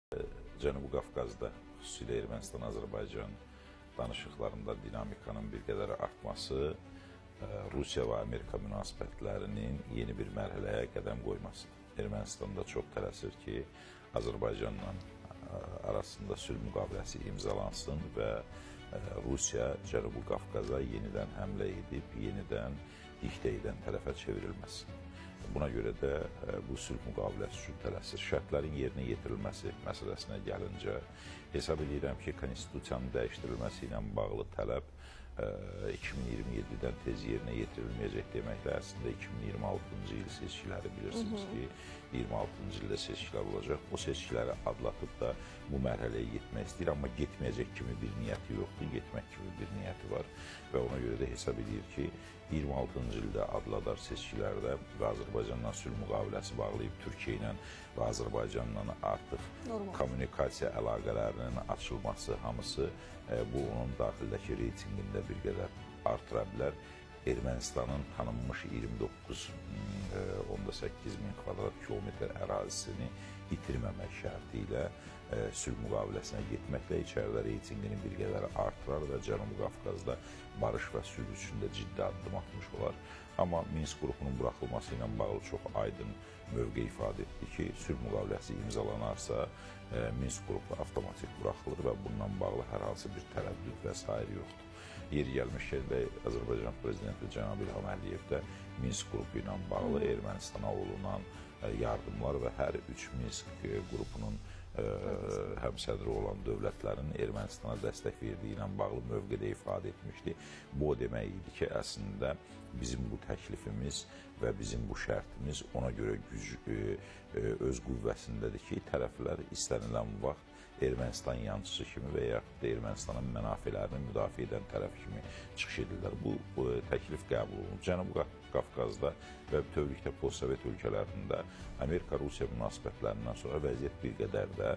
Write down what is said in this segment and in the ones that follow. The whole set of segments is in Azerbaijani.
Cənubi Qafqazda, xüsusilə Ermənistan-Azərbaycan danışıqlarında dinamikanın bir qədər artması Rusiya və Amerika münasibətlərinin yeni bir mərhələyə qədəm qoymasıdır. Ermənistan da çox tələsir ki, Azərbaycanla arasında sülh müqaviləsi imzalansın və Rusiya Cənubi Qafqaza yenidən həmlə edib, yenidən diktə edən tərəfə çevrilməsin. Buna görə də bu sülh müqaviləsi üçün tələsir. Şərtlərin yerinə yetirilməsi məsələsinə gəlincə, hesab edirəm ki, konstitusiyanın dəyişdirilməsi ilə bağlı tələb 2027-dən tez yerinə yetirilməyəcək deməklə, əslində 2026-cı il seçkiləri bilirsiniz ki, 26-cı ildə seçkilər olacaq. O seçkiləri adlatıb da bu mərhələyə getmək istəyir, amma getməyəcək kimi bir niyyəti yoxdur, getmək kimi bir niyyəti var və ona görə də hesab edir ki, 26-cı ildə adladar seçkilərdə və Azərbaycanla sülh müqaviləsi bağlayıb Türkiyə ilə və Azərbaycanla artıq kommunikasiya əlaqələrinin açılması, hamısı bu onun daxildəki reytinqində bir qədər artıra bilər. Ermənistanın tanınmış 29,8 min kvadrat kilometr ərazisini itirməmək şərti ilə sülh müqaviləsinə getməklə içəridə reytinqini bir qədər artırar və Cənubi Qafqazda barış və sülh üçün də ciddi addım atmış olar. Amma Minsk qrupunun buraxılması ilə bağlı çox aydın mövqe ifadə etdi ki, sülh müqaviləsi imzalanarsa Minsk qrupu avtomatik buraxılır və bununla bağlı hər hansı bir tərəddüd və s. yoxdur. Yeri gəlmişkən də Azərbaycan Prezidenti Cənab İlham Əliyev də Minsk qrupu ilə bağlı Ermənistana olunan yardımlar və hər üç Minsk qrupunun həmsədri olan dövlətlərin Ermənistana dəstək verdiyi ilə bağlı mövqedə ifadə etmişdi. Bu o demək idi ki, əslində bizim bu təklifimiz və bizim bu şərtimiz ona görə öz qüvvəsindədir ki, tərəflər istənilən vaxt Ermənistan yançısı kimi və yaxud da Ermənistanın mənafələrini müdafiə edən tərəf kimi çıxış edirlər. Bu təklif qəbul olunur. Cənubi Qafqazda və bütövlükdə postsovet ölkələrində Amerika-Rusiya münasibətlərindən sonra vəziyyət bir qədər də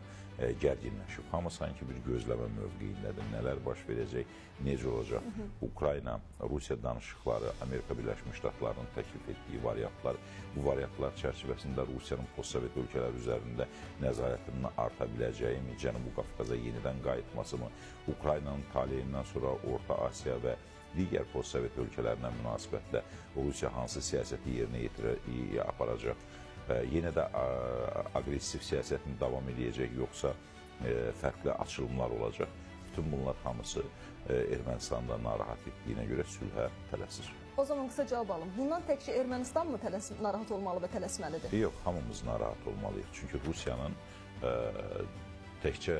gərginləşib. Hamı sanki bir gözləmə mövqeyindədir. Nələr baş verəcək, necə olacaq? Ukrayna-Rusiya danışıqları, Amerika Birləşmiş Ştatlarının təklif etdiyi variantlar, bu variantlar çərçivəsində Rusiyanın postsovet ölkələr üzərində nəzarətinin arta biləcəyimi, Cənubi Qafqaza yenidən qayıtması mı, Ukraynanın taleyindən sonra Orta Asiya və digər postsovet ölkələrlə münasibətlə Rusiya hansı siyasəti yerinə aparacaq, yenə də aqressiv siyasətini davam edəcək, yoxsa fərqli açılımlar olacaq. Bütün bunlar hamısı Ermənistanda narahat etdiyinə görə sülhə tələsir. O zaman qısa cavab alın. Bundan təkcə Ermənistan mı narahat olmalı və tələsməlidir? Yox, hamımız narahat olmalıyıq. Çünki Rusiyanın təkcə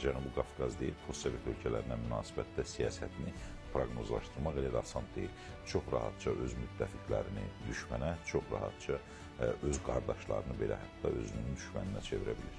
Cənubi Qafqaz deyil, postsovet ölkələrlə münasibətdə siyasətini proqnozlaşdırmaq elə də asan deyil. Çox rahatca öz müttəfiqlərini düşmənə, çox rahatca öz qardaşlarını belə hətta özünün düşməninə çevirə bilir.